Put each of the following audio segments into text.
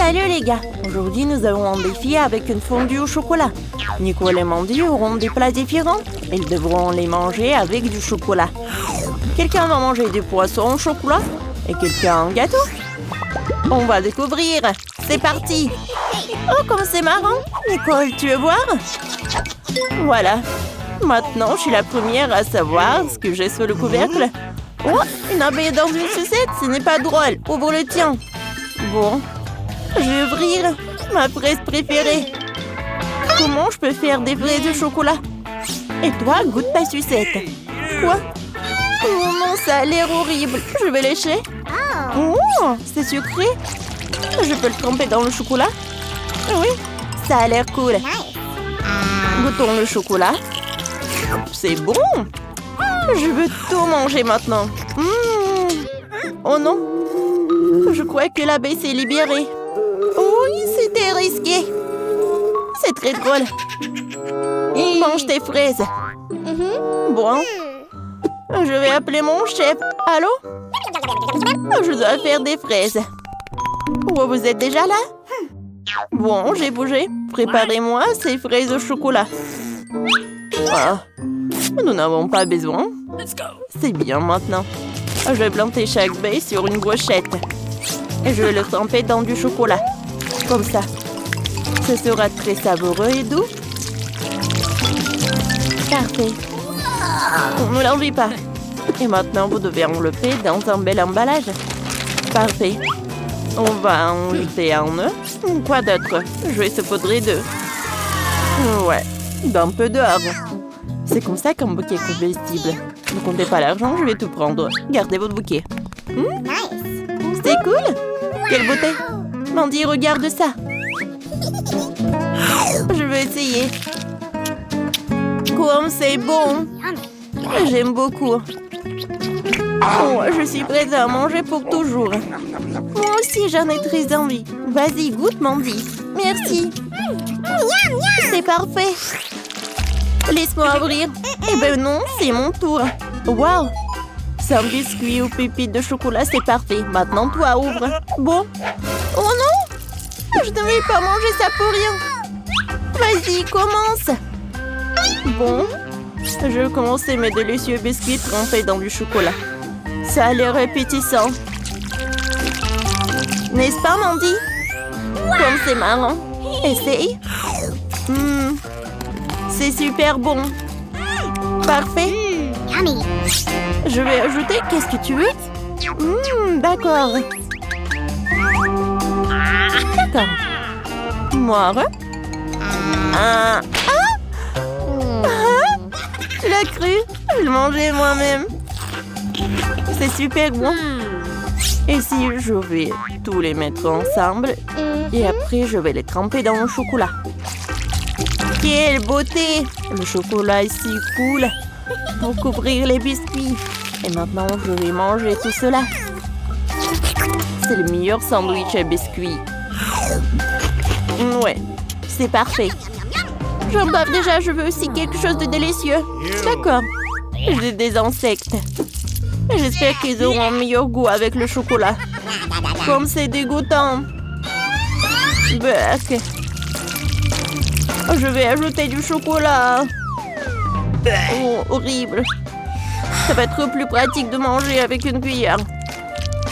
Salut les gars! Aujourd'hui, nous avons un défi avec une fondue au chocolat. Nicole et Mandy auront des plats différents. Ils devront les manger avec du chocolat. Quelqu'un va manger du poisson au chocolat et quelqu'un un gâteau. On va découvrir. C'est parti! Oh, comme c'est marrant! Nicole, tu veux voir? Voilà. Maintenant, je suis la première à savoir ce que j'ai sous le couvercle. Oh, une abeille dans une sucette, ce n'est pas drôle. Ouvre le tien. Bon, je vais ouvrir ma fraise préférée. Comment je peux faire des fraises au chocolat? Et toi, goûte ta sucette. Quoi? Oh non, ça a l'air horrible. Je vais lécher. Oh, c'est sucré. Je peux le tremper dans le chocolat? Oui, ça a l'air cool. Goûtons le chocolat. C'est bon. Je veux tout manger maintenant. Oh non. Je crois que l'abeille s'est libérée. Oui, c'était risqué. C'est très drôle. Mange tes fraises. Bon. Je vais appeler mon chef. Allô? Je dois faire des fraises. Oh, vous êtes déjà là? Bon, j'ai bougé. Préparez-moi ces fraises au chocolat. Ah, nous n'avons pas besoin. C'est bien maintenant. Je vais planter chaque baie sur une brochette. Et je vais le tremper dans du chocolat. Comme ça. Ce sera très savoureux et doux. Parfait. On ne l'enlève pas. Et maintenant, vous devez envelopper dans un bel emballage. Parfait. On va enlever un œuf. Quoi d'autre? Je vais saupoudrer d'œufs. Ouais, d'un peu d'or. C'est comme ça qu'un bouquet est comestible. Ne comptez pas l'argent, je vais tout prendre. Gardez votre bouquet. C'est cool. Quelle beauté. Mandy, regarde ça. Je veux essayer. Comme c'est bon. J'aime beaucoup. Oh, je suis prête à manger pour toujours. Moi aussi, j'en ai très envie. Vas-y, goûte, Mandy. Merci. C'est parfait. Laisse-moi ouvrir. Eh ben non, c'est mon tour. Waouh! C'est un biscuit aux pépites de chocolat, c'est parfait. Maintenant, toi, ouvre. Bon. Oh non! Je ne vais pas manger ça pour rien. Vas-y, commence. Bon. Je vais commencer mes délicieux biscuits trempés dans du chocolat. Ça a l'air appétissant. N'est-ce pas, Mandy? Comme c'est marrant. Essaye. C'est super bon. Parfait. Je vais ajouter. Qu'est-ce que tu veux? D'accord. D'accord. Moi. Tu l'as cru? Je le mangeais moi-même. C'est super bon. Et si je vais tous les mettre ensemble et après je vais les tremper dans le chocolat. Quelle beauté! Le chocolat est si cool pour couvrir les biscuits. Et maintenant, je vais manger tout cela. C'est le meilleur sandwich à biscuits. Ouais, c'est parfait. J'en bave déjà, je veux aussi quelque chose de délicieux. D'accord. J'ai des insectes. J'espère qu'ils auront un meilleur goût avec le chocolat. Comme c'est dégoûtant. Bec. Je vais ajouter du chocolat. Oh, horrible. Ça va être plus pratique de manger avec une cuillère.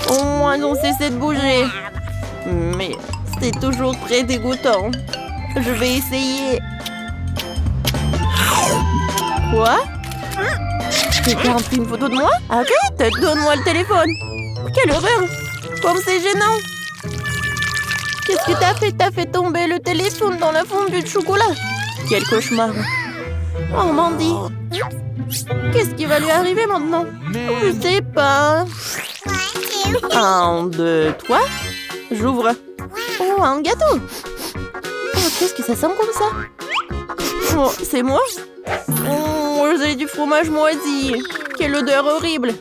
Au moins, on cesse de bouger. Mais c'est toujours très dégoûtant. Je vais essayer. Quoi? Quelqu'un a pris une photo de moi? Arrête! Donne-moi le téléphone! Quelle horreur! Comme c'est gênant! Qu'est-ce que t'as fait? T'as fait tomber le téléphone dans la fondue de chocolat! Quel cauchemar! Oh, Mandy! Qu'est-ce qui va lui arriver maintenant? Je sais pas. 1, 2, 3. J'ouvre. Oh, un gâteau! Oh, qu'est-ce que ça sent comme ça? Oh, c'est moi? Oh, j'ai du fromage moisi. Quelle odeur horrible.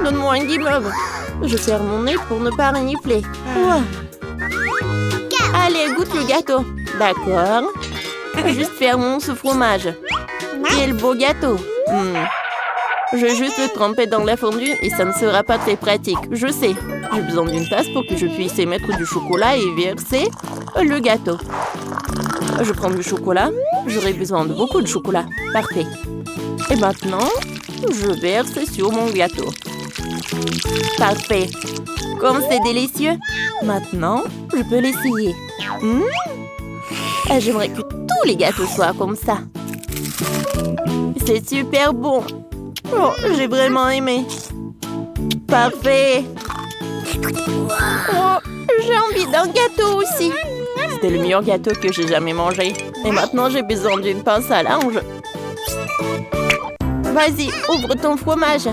Donne-moi un guimauve. Je ferme mon nez pour ne pas renifler. Oh. Allez, goûte le gâteau. D'accord. Juste fermons ce fromage. Quel beau gâteau. Je vais juste le tremper dans la fondue et ça ne sera pas très pratique. Je sais. J'ai besoin d'une tasse pour que je puisse émettre du chocolat et verser le gâteau. Je prends du chocolat. J'aurai besoin de beaucoup de chocolat. Parfait. Et maintenant, je verse sur mon gâteau. Parfait. Comme c'est délicieux. Maintenant, je peux l'essayer. J'aimerais que tous les gâteaux soient comme ça. C'est super bon. Oh, j'ai vraiment aimé. Parfait. Oh, j'ai envie d'un gâteau aussi. C'était le meilleur gâteau que j'ai jamais mangé. Et maintenant, j'ai besoin d'une pince à linge. Vas-y, ouvre ton fromage.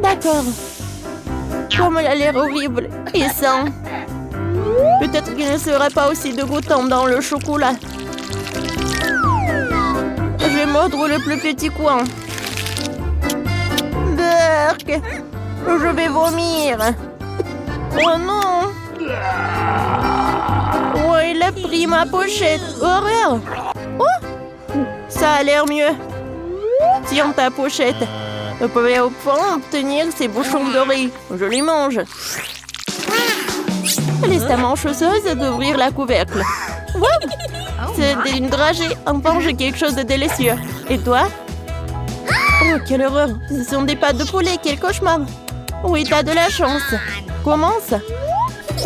D'accord. Comme elle a l'air horrible et sent. Peut-être qu'il ne sera pas aussi dégoûtant dans le chocolat. Je vais mordre le plus petit coin. Burk! Je vais vomir. Oh non! Oh, il a pris ma pochette. Horreur! Oh! Ça a l'air mieux. Tiens ta pochette. Vous pouvez enfin obtenir ces bouchons dorés. Je les mange. Laisse ta manchosseuse d'ouvrir la couvercle. Wow! C'est une dragée. Enfin, j'ai quelque chose de délicieux. Et toi? Oh, quelle horreur! Ce sont des pâtes de poulet. Quel cauchemar! Oui, t'as de la chance. Commence.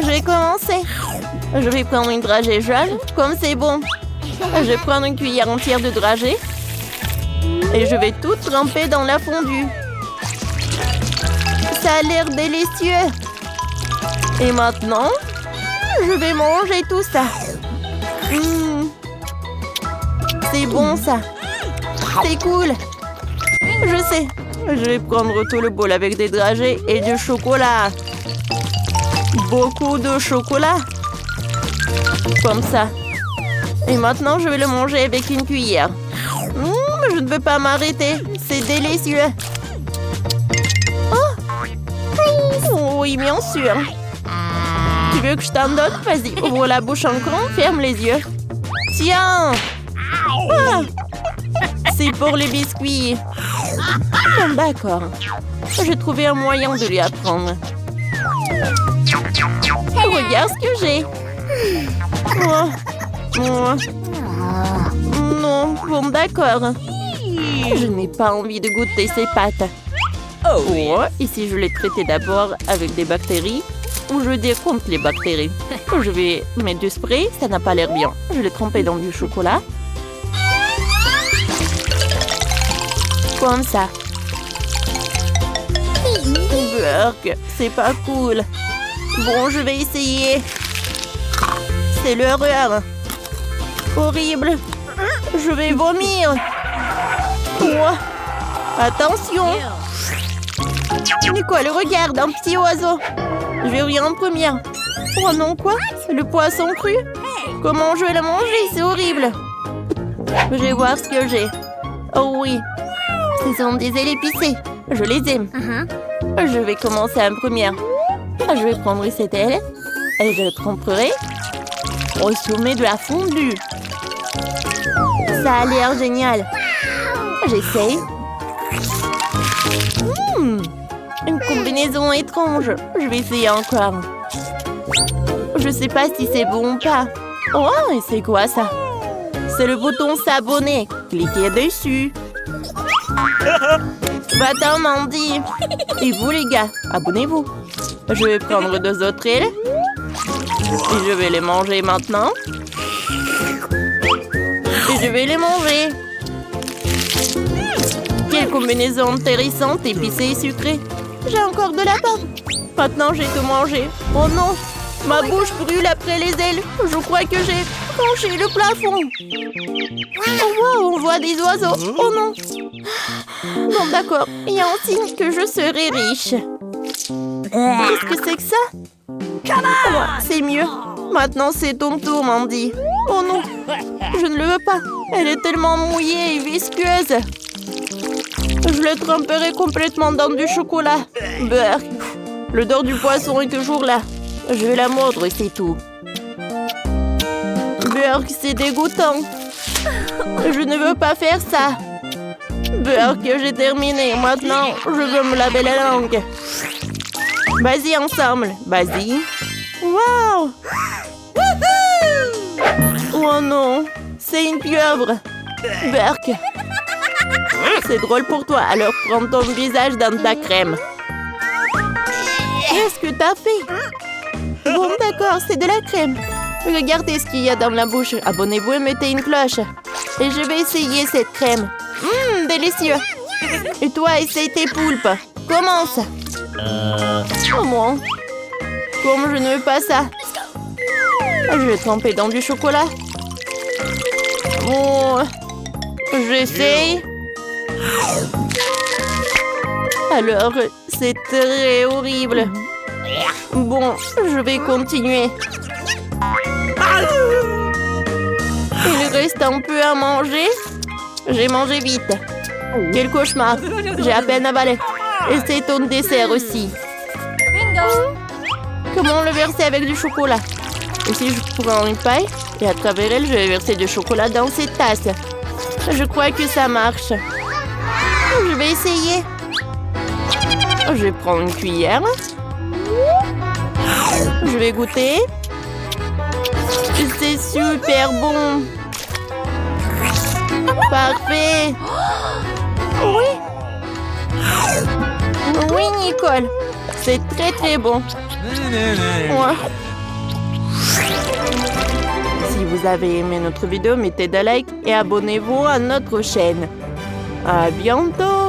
Je vais commencer. Je vais prendre une dragée jaune. Comme c'est bon. Je vais prendre une cuillère entière de dragée. Et je vais tout tremper dans la fondue. Ça a l'air délicieux. Et maintenant, je vais manger tout ça. C'est bon ça. C'est cool. Je sais. Je vais prendre tout le bol avec des dragées et du chocolat. Beaucoup de chocolat. Comme ça. Et maintenant, je vais le manger avec une cuillère. Je ne veux pas m'arrêter. C'est délicieux. Oh! Oui, bien sûr. Tu veux que je t'en donne? Vas-y, ouvre la bouche en grand, ferme les yeux. Tiens! Ah! C'est pour les biscuits. D'accord. J'ai trouvé un moyen de lui apprendre. Regarde ce que j'ai. Non, bon, d'accord. Je n'ai pas envie de goûter ces pâtes. Oh, et si je les traitais d'abord avec des bactéries? Ou je veux dire contre les bactéries. Je vais mettre du spray, ça n'a pas l'air bien. Je l'ai trempé dans du chocolat. Comme ça. Burk, c'est pas cool. Bon, je vais essayer. C'est l'horreur. Horrible. Je vais vomir. Oh. Attention. Nicole, regarde, un petit oiseau. Je vais ouvrir en première. Oh non, quoi? Le poisson cru? Comment je vais le manger? C'est horrible. Je vais voir ce que j'ai. Oh oui. Ce sont des ailes épicées. Je les aime. Je vais commencer en première. Je vais prendre cette aile et je le tremperai au sommet de la fondue. Ça a l'air génial. J'essaye. Une combinaison étrange. Je vais essayer encore. Je sais pas si c'est bon ou pas. Oh, et c'est quoi ça? C'est le bouton s'abonner. Cliquez dessus. Va-t'en, Mandy. Et vous, les gars, abonnez-vous. Je vais prendre 2 autres ailes. Et je vais les manger maintenant. Et je vais les manger. Quelle combinaison intéressante, épicée et sucrée. J'ai encore de la pâte. Maintenant, j'ai tout mangé. Oh non, ma bouche brûle après les ailes. Je crois que j'ai franchi le plafond. Oh wow, on voit des oiseaux. Oh non. Bon, d'accord. Il y a un signe que je serai riche. Qu'est-ce que c'est que ça? Oh, c'est mieux. Maintenant, c'est ton tour, Mandy. Oh non, je ne le veux pas. Elle est tellement mouillée et visqueuse. Je le tremperai complètement dans du chocolat. Burk. L'odeur du poisson est toujours là. Je vais la mordre et c'est tout. Burk, c'est dégoûtant. Je ne veux pas faire ça. Burk, j'ai terminé. Maintenant, je veux me laver la langue. Vas-y ensemble. Vas-y. Wow! Oh non, c'est une pieuvre. Berk. C'est drôle pour toi, alors prends ton visage dans ta crème. Qu'est-ce que t'as fait? Bon, d'accord, c'est de la crème. Regardez ce qu'il y a dans la bouche. Abonnez-vous et mettez une cloche. Et je vais essayer cette crème. Délicieux. Et toi, essaye tes poulpes. Commence. Oh moi. Comme je ne veux pas ça. Je vais tremper dans du chocolat. Bon, j'essaye. Alors, c'est très horrible. Bon, je vais continuer. Il reste un peu à manger. J'ai mangé vite. Quel cauchemar. J'ai à peine avalé. Et c'est ton dessert aussi. Comment le verser avec du chocolat? Et si je prends une paille et à travers elle, je vais verser du chocolat dans cette tasse. Je crois que ça marche. Je vais essayer. Je vais prendre une cuillère. Je vais goûter. C'est super bon. Parfait. Oui. Oui, Nicole. C'est très très bon. Ouais. Si vous avez aimé notre vidéo, mettez des likes et abonnez-vous à notre chaîne. À bientôt.